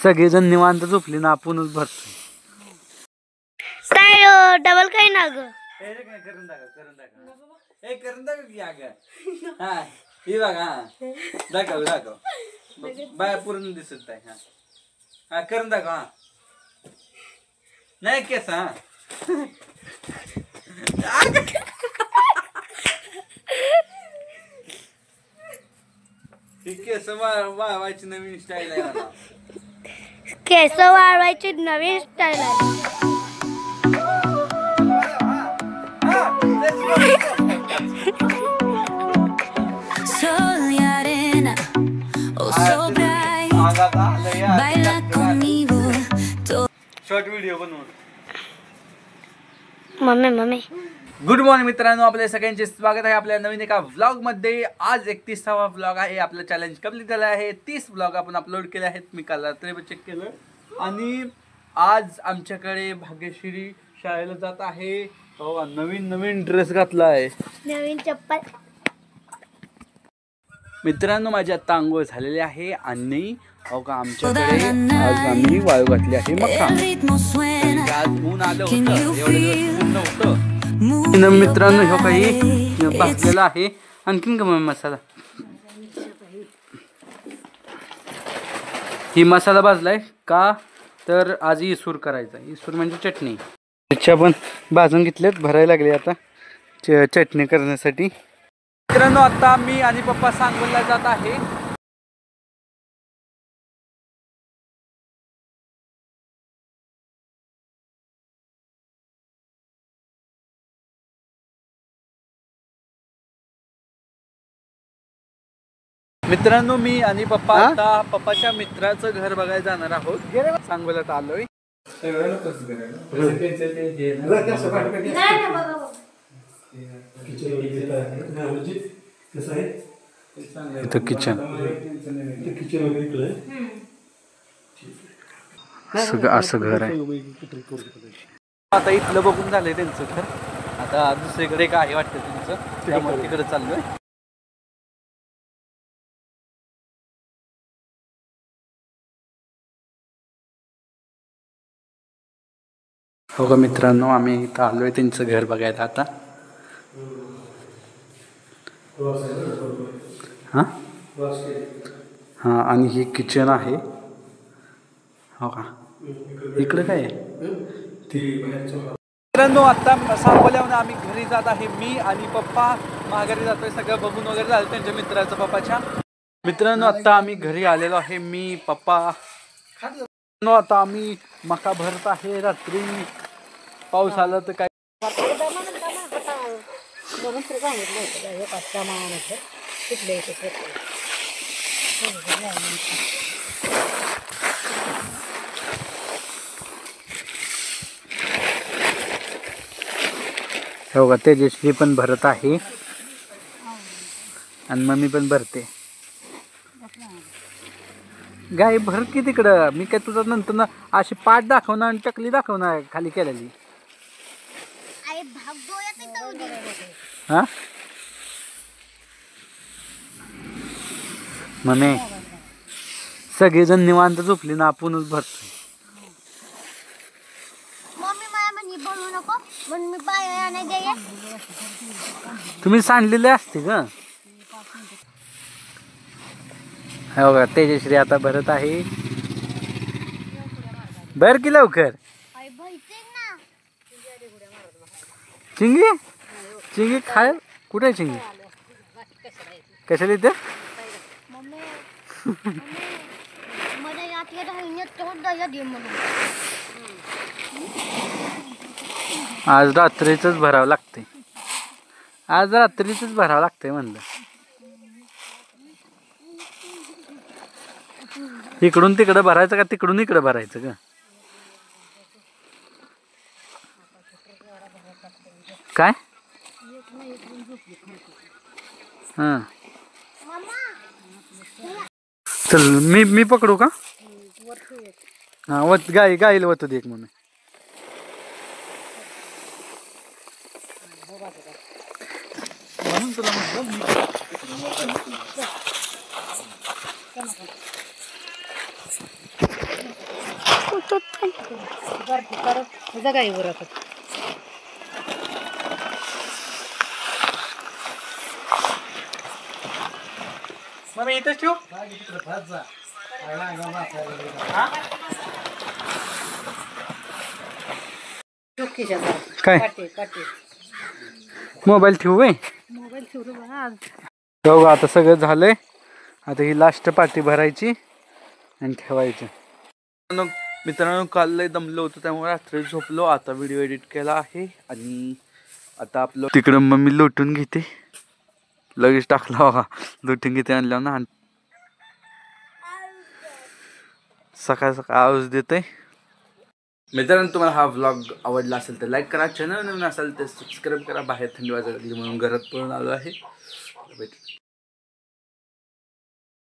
सगळेजण निवांत झोपली ना आपणच भरतो. काय डबल काही ना ग करून दाखव की अगं. हा हे बघा. हा दाखव बाय पूर्ण दिसत आहे. हा करून दाखव. हा नाही केस. हा केस वाळवायची नवीन स्टाईल आहे मला. केस वाळवायची नवीन स्टाईल आहे. शॉर्ट व्हिडिओ बनवून. मम्मी गुड मॉर्निंग मित्रांनो, आपल्या सगळ्यांचे स्वागत आहे आपल्या नवीन एका व्लॉग मध्ये. आज 31वा व्लॉग आहे. आपलं चॅलेंज कंप्लीट झालं आहे. 30 व्लॉग आपण अपलोड केले आहेत. मी काल रात्री चेक केलं. आणि आज आमच्याकडे भाग्यश्री शाळेला जात आहे. नवीन ड्रेस घातला आहे, नवीन चप्पल. मित्रांनो माझी आता आंघोळ झालेली आहे. आणि आमच्याकडे आज आम्ही वाळू घातली आहे मका. आज ऊन आलं होतं, एवढे दिवस ऊन नव्हतं. मित्रांनो ह्यो काही भाजलेला आहे. आणखीन का मसाला, ही मसाला भाजलाय का तर आज इसूर करायचा. इसूर म्हणजे चटणी. मिरच्या पण भाजून घेतल्यात, भरायला लागले आता चटणी करण्यासाठी. मित्रांनो आता मी आणि पप्पा सांगोलला जात आहे. मित्रांनो मी आणि पप्पा आता पप्पाच्या मित्राचं घर बघायला जाणार आहोत. सांगोल्यात आलोय. इथं किचन असं घर आहे. आता इथलं बघून झालंय त्यांचं घर. आता दुसरीकडे काय वाटतं त्यांचं, त्यामुळे तिकडे चाललोय. हो का मित्रांनो, आम्ही इथं आलोय त्यांचं घर बघायला आता. हां आणि ही किचन आहे. हो का, इकडं काय आहे. मित्रांनो आता सांगोल्याहून आम्ही घरी जात आहे. मी आणि पप्पा माघारी जातोय. सगळं बघून वगैरे झालं त्यांच्या मित्राचं पप्पाच्या. मित्रांनो आता आम्ही घरी आलेलो आहे. मी पप्पा आता आम्ही मका भरत आहे. रात्री पाऊस आला तर काय हो का. तेजस्वी पण भरत आहे आणि मम्मी पण भरते. गाय भर की तिकडं. मी काय तुझं नंतर ना अशी पाठ दाखवणार आणि टकली दाखवणार खाली केलेली. हा मम्मी सगळेजण निवांत झोपली ना आपणच भरतो. तुम्ही सांडलेले असते का. हो का. तेजश्री आता भरत आहे. भर की लवकर. चिंगी खाय. कुठे आहे चिंगी. कशाला इथे. आज रात्रीच भरावं लागते. आज रात्रीच भरावं लागतंय म्हणलं. इकडून तिकडं भरायचं का तिकडून इकडं भरायचं का काय. हां चल मी पकडू का. हां वत गाईला वतू दे एक म्हणून. म्हणून तुला म्हटलं जगाई उरत मग मी इथंच ठेवू. काय मोबाईल ठेवू व्हय? मोबाईल ठेवलो बघा आज. बघा आता सगळं झालंय. आता ही लास्ट पार्टी भरायची आणि ठेवायची. मित्रांनो काल लय दमलो होतो त्यामुळे रात्री झोपलो. आता व्हिडिओ एडिट केला आहे आणि आता आपलं तिकडं मम्मी लोटून घेते. लगेच टाकला बघा लोटून घेते आणल्यावर ना. सकाळ सकाळ आवाज देते. मित्रांनो तुम्हाला हा व्लॉग आवडला असेल तर लाईक करा. चॅनल नवीन असेल तर सबस्क्राईब करा. बाहेर थंडी वाजायला लागली म्हणून घरात पळून आलो आहे.